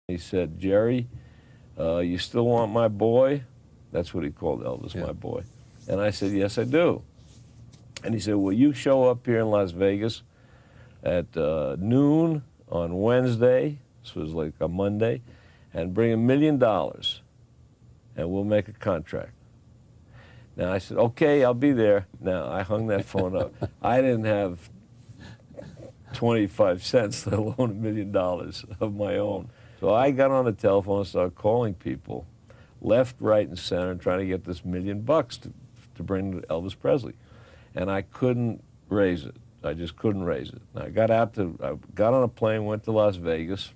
He said, Jerry, you still want my boy? That's what he called Elvis, my boy. And I said, yes, I do. And he said, will you show up here in Las Vegas at noon on Wednesday, this was like a Monday, and bring $1 million, and we'll make a contract. Now I said, okay, I'll be there. Now I hung that phone up. I didn't have 25 cents, let alone $1 million of my own. So I got on the telephone and started calling people, left, right, and center, and trying to get this $1 million to bring to Elvis Presley. And I couldn't raise it. I just couldn't raise it. I got on a plane, went to Las Vegas,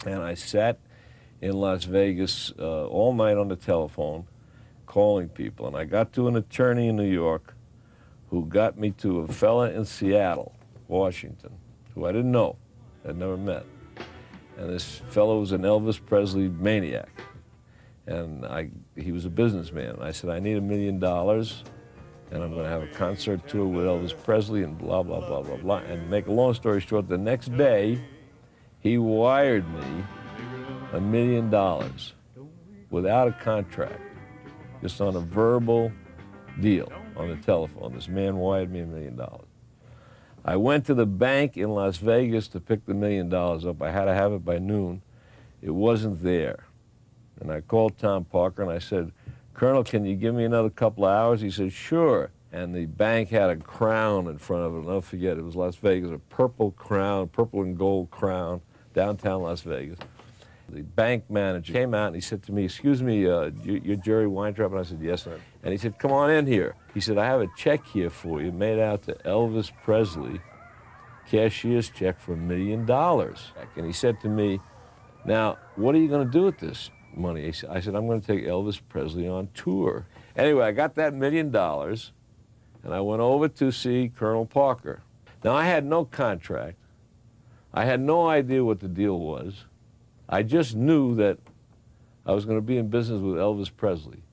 and I sat in Las Vegas all night on the telephone, calling people. And I got to an attorney in New York who got me to a fella in Seattle, Washington, who I didn't know, I'd never met. And this fellow was an Elvis Presley maniac. And he was a businessman. And I said, I need $1 million, and I'm going to have a concert tour with Elvis Presley and blah, blah, blah, blah, blah. And make a long story short, the next day, he wired me $1 million without a contract, just on a verbal deal on the telephone. This man wired me $1 million. I went to the bank in Las Vegas to pick the $1 million up. I had to have it by noon. It wasn't there. And I called Tom Parker and I said, Colonel, can you give me another couple of hours? He said, sure. And the bank had a crown in front of it. I'll never forget, it was Las Vegas, a purple crown, purple and gold crown, downtown Las Vegas. The bank manager came out and he said to me, excuse me, you're Jerry Weintraub? And I said, yes, sir. And he said, come on in here. He said, I have a check here for you made out to Elvis Presley, cashier's check for $1 million. And he said to me, now, what are you going to do with this money? I said, I'm going to take Elvis Presley on tour. Anyway, I got that $1 million, and I went over to see Colonel Parker. Now, I had no contract. I had no idea what the deal was. I just knew that I was going to be in business with Elvis Presley.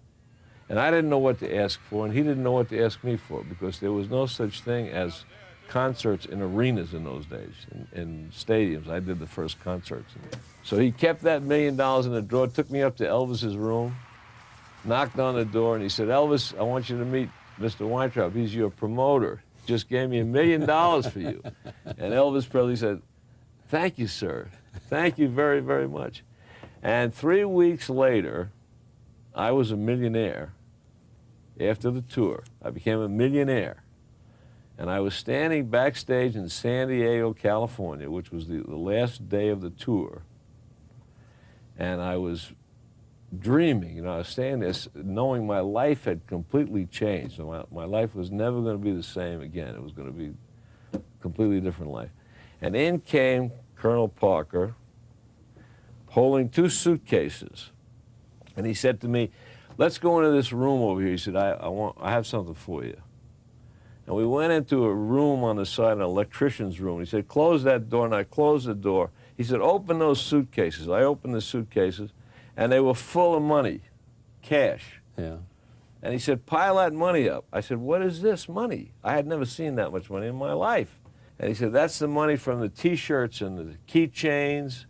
And I didn't know what to ask for, and he didn't know what to ask me for, because there was no such thing as concerts in arenas in those days, in stadiums. I did the first concerts. So he kept that $1 million in the drawer, took me up to Elvis's room, knocked on the door, and he said, Elvis, I want you to meet Mr. Weintraub. He's your promoter. Just gave me $1 million for you. And Elvis Presley said, thank you, sir. Thank you very, very much. And 3 weeks later, I was a millionaire. After the tour, I became a millionaire. And I was standing backstage in San Diego, California, which was the last day of the tour. And I was dreaming, you know, I was standing there knowing my life had completely changed. My life was never going to be the same again. It was going to be a completely different life. And in came Colonel Parker, holding 2 suitcases. And he said to me, let's go into this room over here. He said, I have something for you. And we went into a room on the side, an electrician's room. He said, close that door, and I closed the door. He said, open those suitcases. I opened the suitcases, and they were full of money, cash. Yeah. And he said, pile that money up. I said, what is this money? I had never seen that much money in my life. And he said, that's the money from the T-shirts and the keychains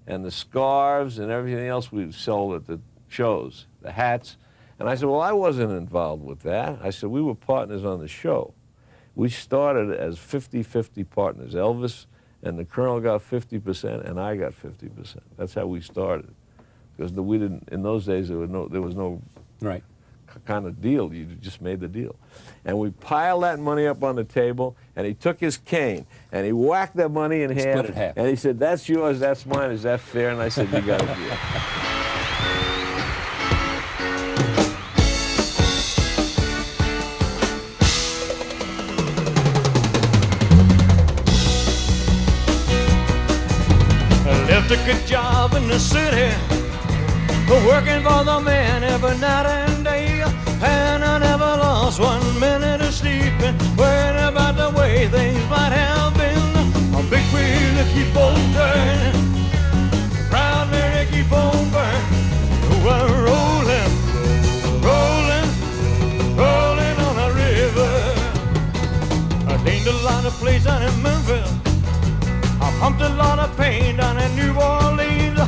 and the scarves and everything else we sold at the shows, the hats. And I said, well, I wasn't involved with that. I said, we were partners on the show. We started as 50-50 partners. Elvis and the Colonel got 50%, and I got 50%. That's how we started. Because we didn't, in those days, there was no right. kind of deal. You just made the deal. And we piled that money up on the table, and he took his cane, and he whacked that money in half. Split it half. And he said, that's yours, that's mine, is that fair? And I said, you got it. Left a good job in the city, working for the man every night and day, and I never lost 1 minute of sleeping, worrying about the way things might have been. A big wheel to keep on turning, proud man to keep on burning. We're rolling, rolling, rolling on a river. I cleaned a lot of places down in Memphis. I pumped a lot of pain down in New Orleans.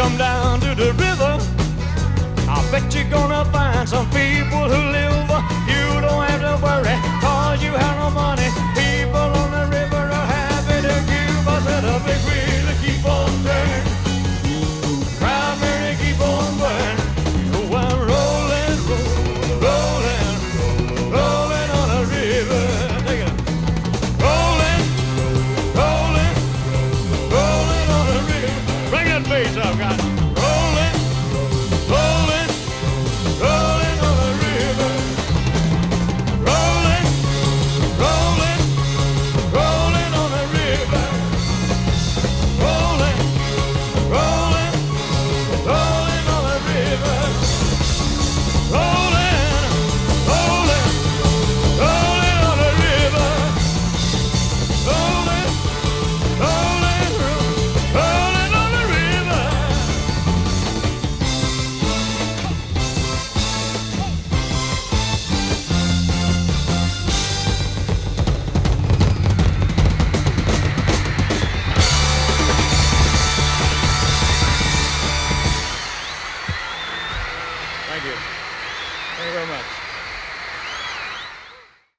come down to the river, I bet you're gonna find some people